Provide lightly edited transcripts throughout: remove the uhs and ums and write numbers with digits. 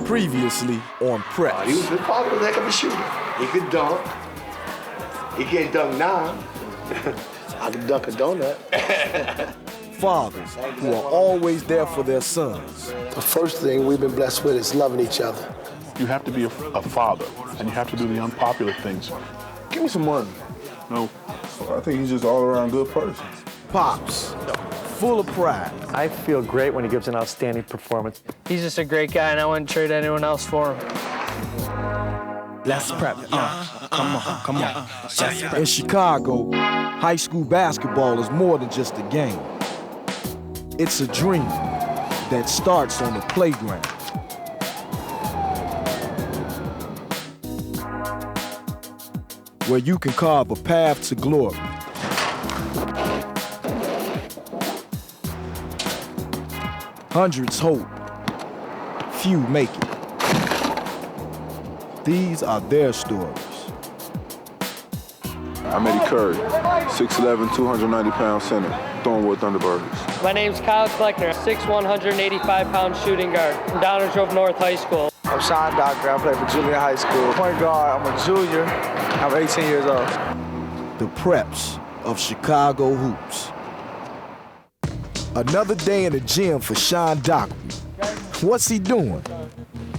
Previously on Preps. His father was a heck of a shooter. He could dunk. He can't dunk now. I can dunk a donut. Fathers who are always there for their sons. The first thing we've been blessed with is loving each other. You have to be a father, and you have to do the unpopular things. Give me some money. No. I think he's just all around good person. Pops, full of pride. I feel great when he gives an outstanding performance. He's just a great guy, and I wouldn't trade anyone else for him. Let's prep. Come on. In Chicago, high school basketball is more than just a game. It's a dream that starts on the playground. Where you can carve a path to glory. Hundreds hope, few make it. These are their stories. I'm Eddie Curry, 6'11", 290-pound center, Thornwood Thunderbirds. My name's Kyle Kleckner, 6'1", 185-pound shooting guard from Downers Grove North High School. I'm Sean Docker. I play for junior high school. Point guard. I'm a junior. I'm 18 years old. The Preps of Chicago Hoops. Another day in the gym for Sean Dockery. What's he doing?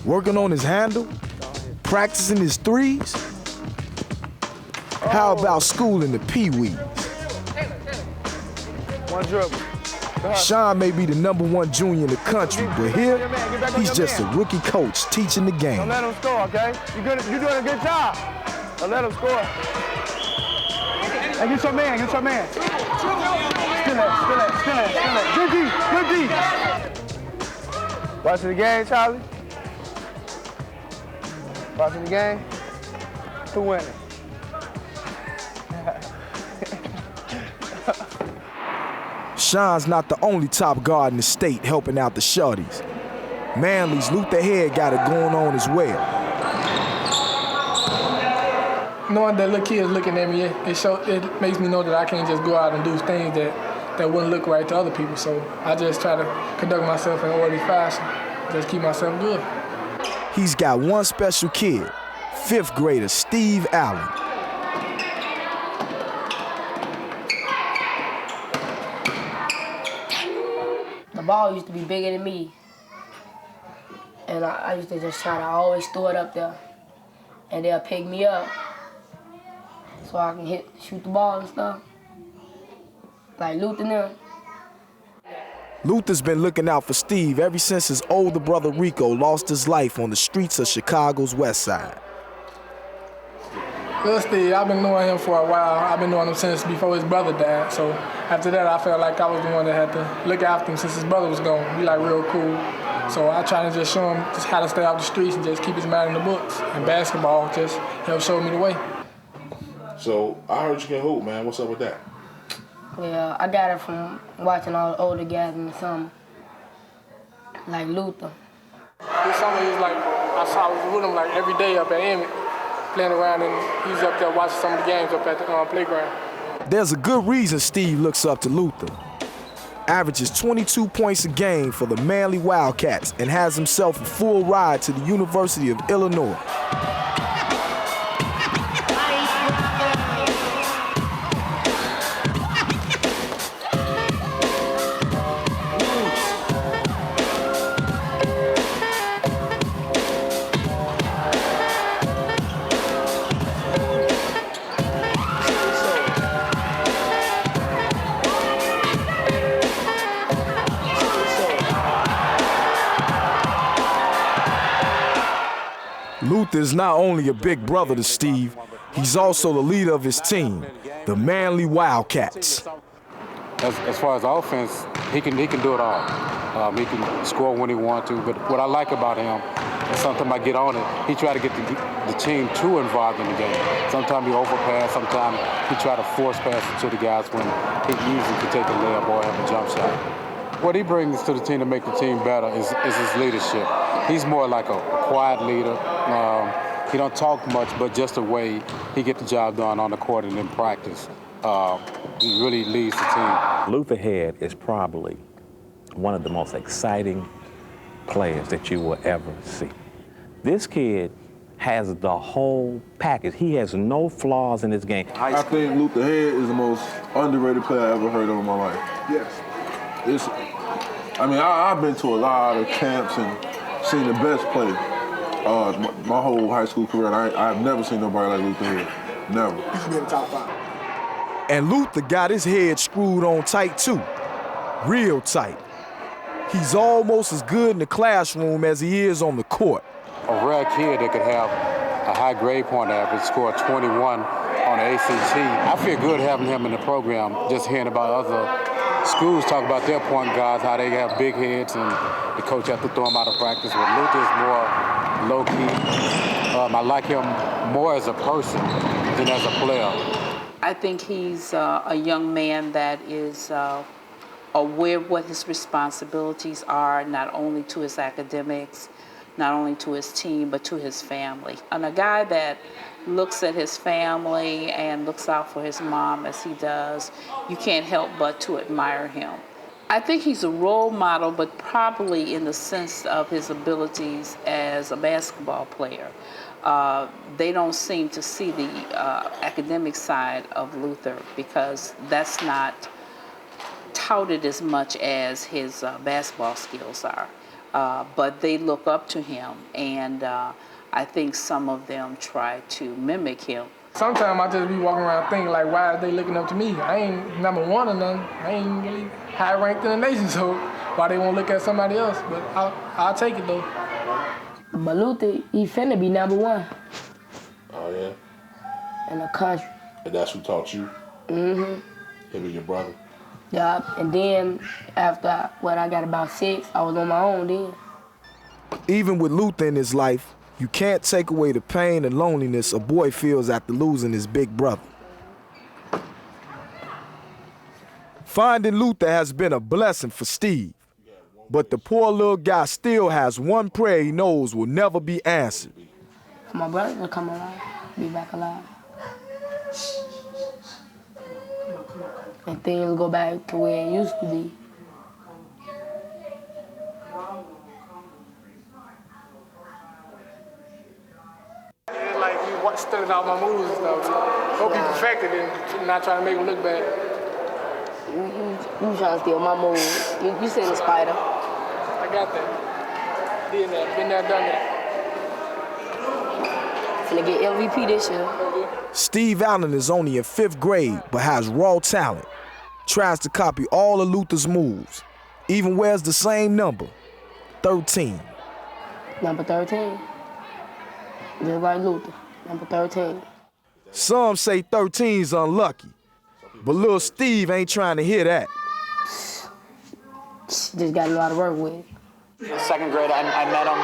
Working on his handle? Practicing his threes? How about schooling the Pee-wees? One dribble. Sean may be the #1 junior in the country, but here, he's just a rookie coach teaching the game. Don't let him score, okay? You're doing a good job. Don't let him score. Hey, get your man. Still that. Good D. Watching the game, Charlie? Watching the game? Who winning? Sean's not the only top guard in the state helping out the shorties. Manly's Luther Head got it going on as well. Knowing that little kids looking at me, it makes me know that I can't just go out and do things that wouldn't look right to other people. So I just try to conduct myself in an orderly fashion, just keep myself good. He's got one special kid, 5th grader Steve Allen. The ball used to be bigger than me. And I used to just try to always throw it up there. And they'll pick me up so I can shoot the ball and stuff. Like Luther now. Luther's been looking out for Steve ever since his older brother Rico lost his life on the streets of Chicago's West Side. Little Steve, I've been knowing him for a while. I've been knowing him since before his brother died. So after that, I felt like I was the one that had to look after him since his brother was gone. We like real cool. So I try to just show him just how to stay off the streets and just keep his mind in the books. And basketball just helped show me the way. So I heard you can hoop, man. What's up with that? Yeah, I got it from watching all the older guys in the summer. Like Luther. This summer, I was with him like every day up at Emmett, playing around, and he's up there watching some of the games up at the playground. There's a good reason Steve looks up to Luther. Averages 22 points a game for the Manly Wildcats and has himself a full ride to the University of Illinois. Luther is not only a big brother to Steve, he's also the leader of his team, the Manly Wildcats. As far as offense, he can do it all. He can score when he wants to, but what I like about him is sometimes I get on it, he try to get the team too involved in the game. Sometimes he overpass, sometimes he try to force pass it to the guys when he easily can take a layup or have a jump shot. What he brings to the team to make the team better is his leadership. He's more like a quiet leader. He don't talk much, but just the way he get the job done on the court and in practice, he really leads the team. Luther Head is probably one of the most exciting players that you will ever see. This kid has the whole package. He has no flaws in his game. I think Luther Head is the most underrated player I ever heard of in my life. Yes. I've been to a lot of camps and seen the best play my whole high school career. I've never seen nobody like Luther Head. Never. He should be in the top 5. And Luther got his head screwed on tight too. Real tight. He's almost as good in the classroom as he is on the court. A rare kid that could have a high grade point average, score 21 on the ACT. I feel good having him in the program, just hearing about other schools talk about their point guards, how they have big heads and the coach has to throw them out of practice. But Luther is more low-key. I like him more as a person than as a player. I think he's a young man that is aware of what his responsibilities are, not only to his academics, not only to his team, but to his family. And a guy that looks at his family and looks out for his mom as he does, you can't help but to admire him. I think he's a role model, but probably in the sense of his abilities as a basketball player. They don't seem to see the academic side of Luther because that's not touted as much as his basketball skills are. But they look up to him, and I think some of them try to mimic him. Sometimes I just be walking around thinking, like, why are they looking up to me? I ain't number one or nothing. I ain't really high ranked in the nation, so why they won't look at somebody else? But I'll take it, though. But Luther, he finna be number 1. Oh, yeah? In the country. And that's who taught you? Mm-hmm. Him and your brother? Yeah, and then after I got about 6, I was on my own then. Even with Luther in his life, you can't take away the pain and loneliness a boy feels after losing his big brother. Finding Luther has been a blessing for Steve, but the poor little guy still has one prayer he knows will never be answered. For my brother to come alive, be back alive. And things go back to where it used to be. It's like you studying all my moves and stuff. Hope you perfected it and not trying to make them look bad. You trying to steal my moves. You seen the spider. I got that. Did that. Been there, done that. Finna get MVP this year. Steve Allen is only in 5th grade but has raw talent. Tries to copy all of Luther's moves. Even wears the same number, 13. Number 13. Just like Luther, number 13. Some say 13's unlucky, but little Steve ain't trying to hear that. Just got a lot of work with it. In 2nd grade, I met him.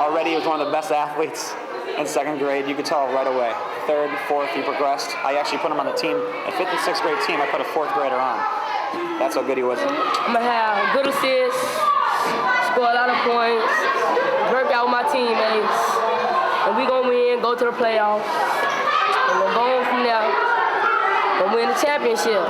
Already he was one of the best athletes in 2nd grade. You could tell right away. 3rd, 4th, he progressed. I actually put him on the team. A 5th and 6th grade team, I put a 4th grader on. That's how good he was. I'm gonna have good assists, score a lot of points, work out with my teammates, and we gonna win, go to the playoffs, and we'll go on from there and win the championship.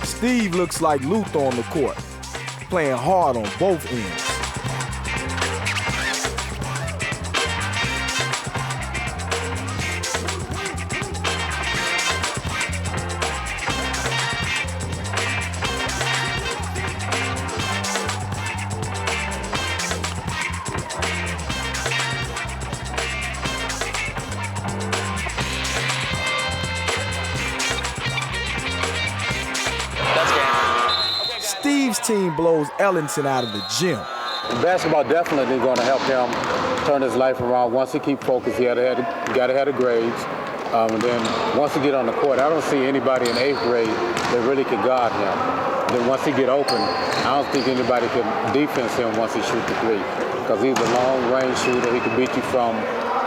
Steve looks like Luther on the court, playing hard on both ends. Steve's team blows Ellington out of the gym. Basketball definitely going to help him turn his life around. Once he keep focused, he got to have the grades. And then once he get on the court, I don't see anybody in 8th grade that really can guard him. Then once he get open, I don't think anybody can defense him once he shoot the 3. Because he's a long-range shooter. He can beat you from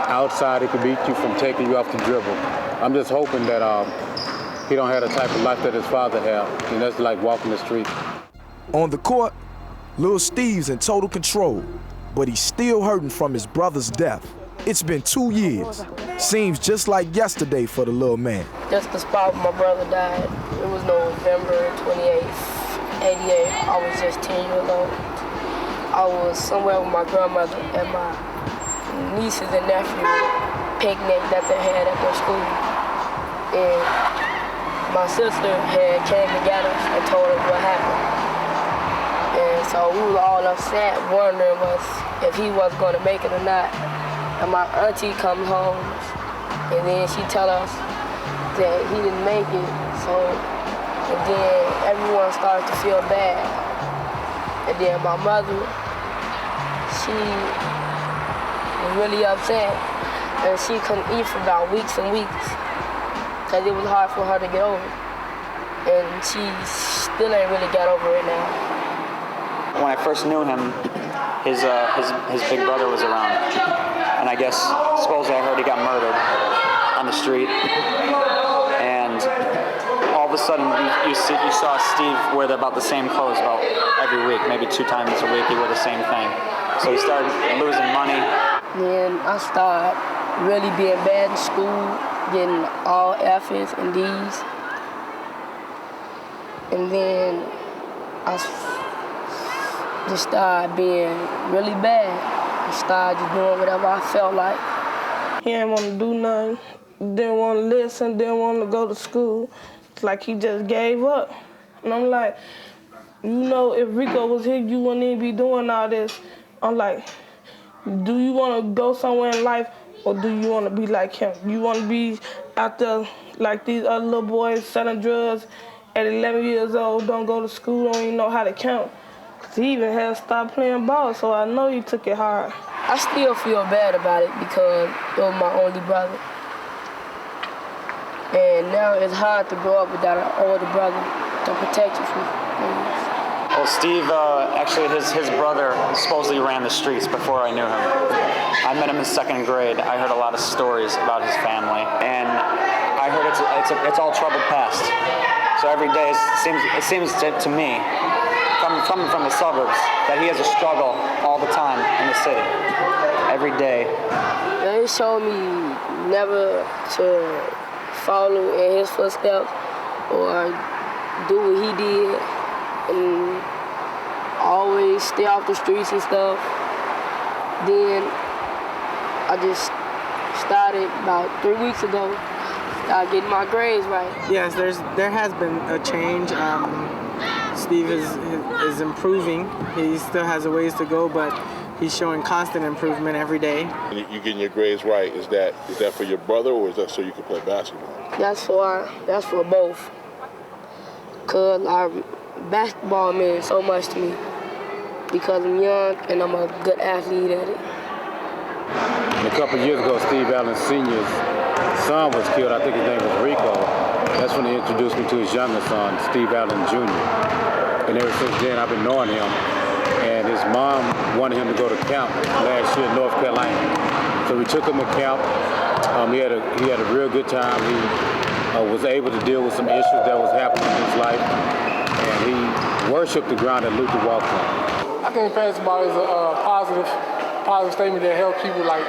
outside. He can beat you from taking you off the dribble. I'm just hoping that he don't have the type of life that his father had, and that's like walking the street. On the court, Lil Steve's in total control, but he's still hurting from his brother's death. It's been 2 years. Seems just like yesterday for the little man. Just the spot where my brother died. It was November 28th, 88. I was just 10 years old. I was somewhere with my grandmother and my nieces and nephews picnic that they had at their school. And my sister had came to get us and told us what happened. And so we were all upset, wondering if he was going to make it or not. And my auntie comes home, and then she tells us that he didn't make it. So, and then everyone started to feel bad. And then my mother, she was really upset, and she couldn't eat for about weeks and weeks, because it was hard for her to get over it. And she still ain't really got over it now. When I first knew him, his big brother was around, and I guess supposedly I heard he got murdered on the street. And all of a sudden, you saw Steve wear about the same clothes about every week, maybe 2 times a week. He wore the same thing. So he started losing money. Then I started really being bad in school, getting all F's and D's. And then I just started being really bad. I started just doing whatever I felt like. He didn't want to do nothing, didn't want to listen, didn't want to go to school. It's like he just gave up. And I'm like, you know, if Rico was here, you wouldn't even be doing all this. I'm like, do you want to go somewhere in life, or do you want to be like him? You want to be out there like these other little boys selling drugs at 11 years old, don't go to school, don't even know how to count. He even had to stop playing ball, so I know he took it hard. I still feel bad about it because it was my only brother. And now it's hard to grow up without an older brother to protect you from things. Well, Steve, actually his brother supposedly ran the streets before I knew him. I met him in 2nd grade. I heard a lot of stories about his family, and I heard it's all troubled past. So every day it seems to me, coming from the suburbs, that he has a struggle all the time in the city, every day. They showed me never to follow in his footsteps or do what he did, and always stay off the streets and stuff. Then I just started about 3 weeks ago, started getting my grades right. Yes, there has been a change. Steve is improving. He still has a ways to go, but he's showing constant improvement every day. You getting your grades right, is that for your brother, or is that so you can play basketball? That's for both. Cause basketball means so much to me because I'm young and I'm a good athlete at it. A couple of years ago, Steve Allen Sr.'s son was killed. I think his name was Rico. That's when he introduced me to his younger son, Steve Allen Jr. And ever since then, I've been knowing him. And his mom wanted him to go to camp last year in North Carolina. So we took him to camp. He had a real good time. He was able to deal with some issues that was happening in his life. And he worshiped the ground that Luther walked on. I think basketball is a positive statement that helps people like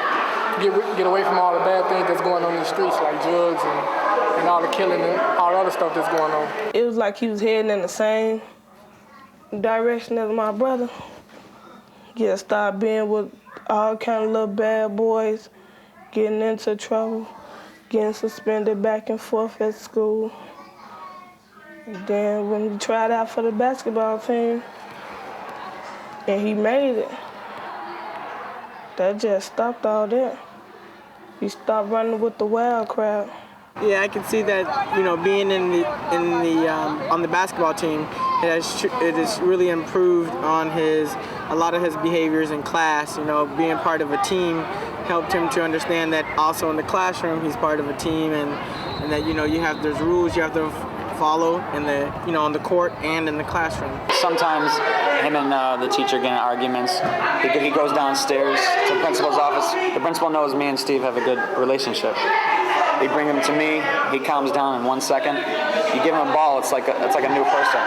get away from all the bad things that's going on in the streets, like drugs and all the killing and all the other stuff that's going on. It was like he was heading in the same direction as my brother. Yeah, started being with all kind of little bad boys, getting into trouble, getting suspended back and forth at school. And then when he tried out for the basketball team, and he made it, that just stopped all that. He stopped running with the wild crowd. Yeah, I can see that, you know, being on the basketball team, it has really improved on a lot of his behaviors in class. You know, being part of a team helped him to understand that also in the classroom he's part of a team, and that, you know, there's rules you have to follow on the court and in the classroom. Sometimes him and the teacher get in arguments. He goes downstairs to the principal's office. The principal knows me and Steve have a good relationship. They bring him to me. He calms down in 1 second. You give him a ball, it's like a new person.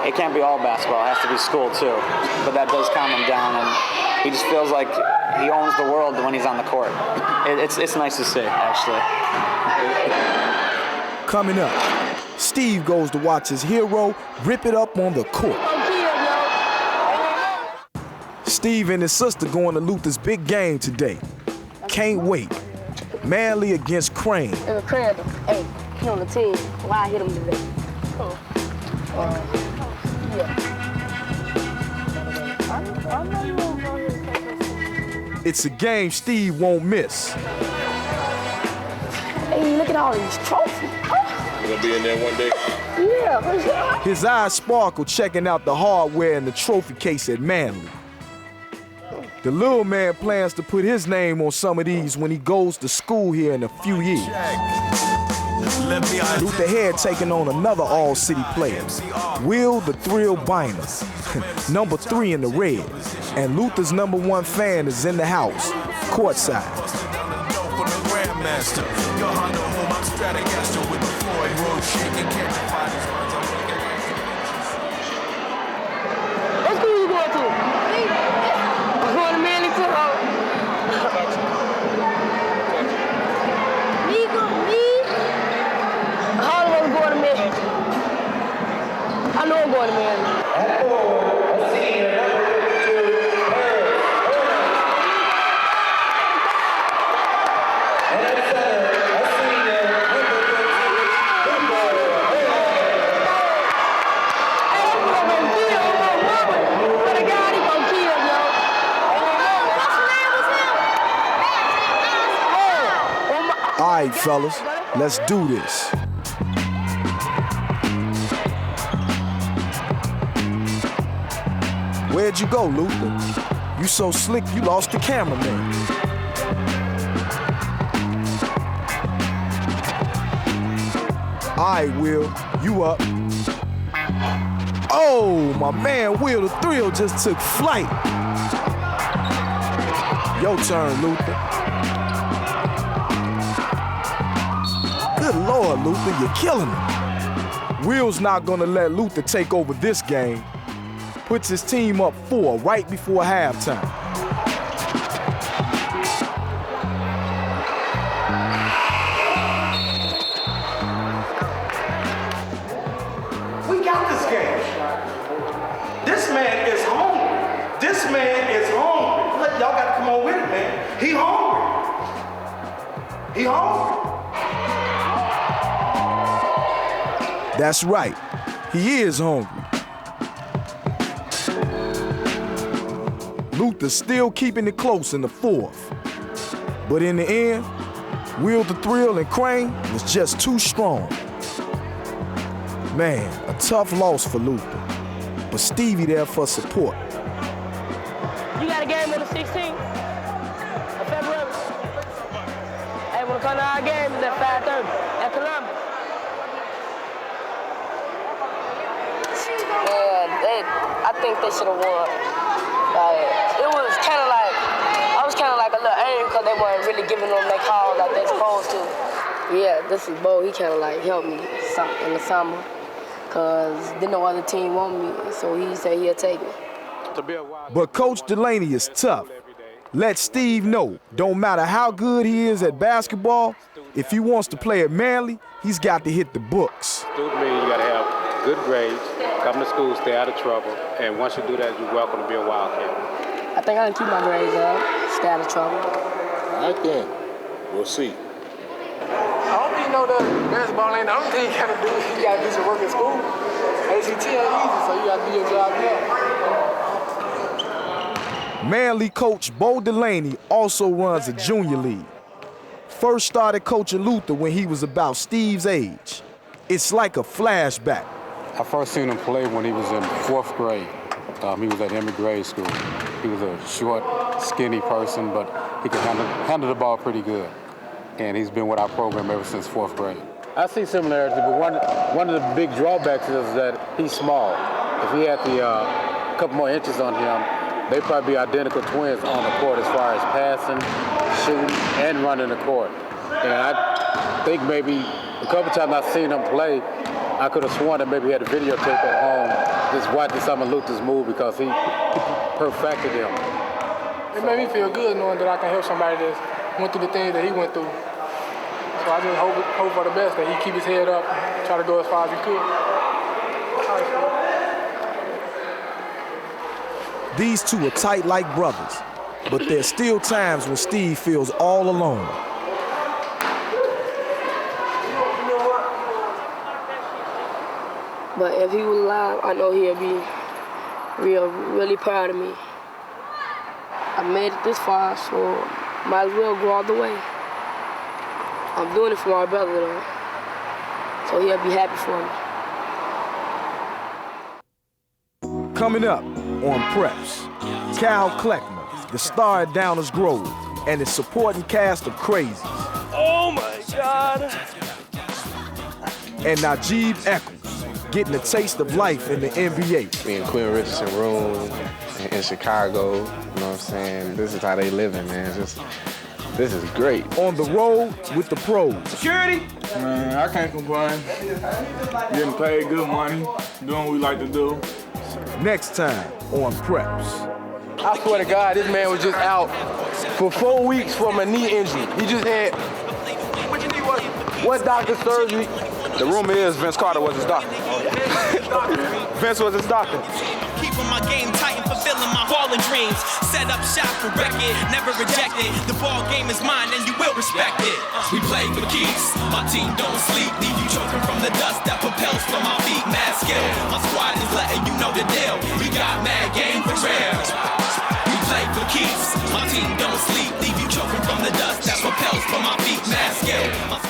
It can't be all basketball. It has to be school too. But that does calm him down, and he just feels like he owns the world when he's on the court. It's nice to see, actually. Coming up, Steve goes to watch his hero rip it up on the court. Steve and his sister going to Luther's big game today. Can't wait. Manly against Crane. Crandall, hey, he on the team. Why I hit him today? It's a game Steve won't miss. Hey, look at all these trophies. You gonna be in there one day? Yeah, for sure. His eyes sparkle checking out the hardware in the trophy case at Manly. The little man plans to put his name on some of these when he goes to school here in a few years. Luther Head taking on another all-city player, Will the Thrill Bynum, number 3 in the red. And Luther's #1 fan is in the house, courtside. What school you going to? I'm going to Manly too. Me? Harlem was going to Manly. I know I'm going to Manly. All right, fellas, let's do this. Where'd you go, Luther? You so slick, you lost the cameraman. All right, Will, you up. Oh, my man, Will the Thrill just took flight. Your turn, Luther. Good Lord, Luther, you're killing him. Will's not gonna let Luther take over this game. Puts his team up 4 right before halftime. We got this game. This man is hungry. This man is hungry. Look, y'all got to come on with it, man. He hungry. He hungry. That's right, he is hungry. Luther still keeping it close in the 4th. But in the end, Will the Thrill and Crane was just too strong. Man, a tough loss for Luther. But Stevie there for support. You got a game on the 16th of February. Hey, wanna come to our game? It's at 5:30 at Columbus. I think they should have won. It was kind of like, I was kind of like a little angry because they weren't really giving them their calls like they're supposed to. Yeah, this is Bo. He kind of like helped me in the summer because didn't no other team want me, so he said he'll take me. But Coach Delaney is tough. Let Steve know, don't matter how good he is at basketball, if he wants to play at Manly, he's got to hit the books. Student means you got to have good grades, come to school, stay out of trouble, and once you do that, you're welcome to be a Wildcat. I think I can keep my grades up, stay out of trouble. All right then, we'll see. I hope you know that basketball ain't the only thing you gotta do. You gotta do some work at school. ACT ain't easy, so you gotta do your job there. Manly coach Bo Delaney also runs a junior league. First started coaching Luther when he was about Steve's age. It's like a flashback. I first seen him play when he was in 4th grade. He was at Emory Grade School. He was a short, skinny person, but he could handle the ball pretty good. And he's been with our program ever since 4th grade. I see similarities, but one of the big drawbacks is that he's small. If he had the couple more inches on him, they'd probably be identical twins on the court as far as passing, shooting, and running the court. And I think maybe a couple times I've seen him play, I could have sworn that maybe he had a videotape at home just watching some of Luther's move because he perfected him. It made me feel good knowing that I can help somebody that went through the things that he went through. So I just hope for the best that he keep his head up and try to go as far as he could. These two are tight like brothers, but there's still times when Steve feels all alone. But if he was alive, I know he'll be really proud of me. I made it this far, so might as well go all the way. I'm doing it for my brother, though, so he'll be happy for me. Coming up on Preps, Cal Kleckner, the star at Downers Grove, and his supporting cast of crazies. Oh my God! And Najib Eccles, getting a taste of life in the NBA. Me and Quinn Richardson room in Chicago, you know what I'm saying? This is how they living, man. This is great. On the road with the pros. Security! Man, I can't complain. Getting paid good money, doing what we like to do. Next time on Preps. I swear to God, this man was just out for 4 weeks from a knee injury. He just had what doctor surgery? The rumor is Vince Carter was his doctor. Vince was his doctor. Keeping my game tight and fulfilling my ballin' dreams. Set up shop for record, never rejected. The ball game is mine and you will respect it. We play for keeps. My team don't sleep. Leave you choking from the dust that propels from my feet. Mad skill. My squad is letting you know the deal. We got mad game for real. We play for keeps. My team don't sleep. Leave you choking from the dust that propels from my feet. Mad skill.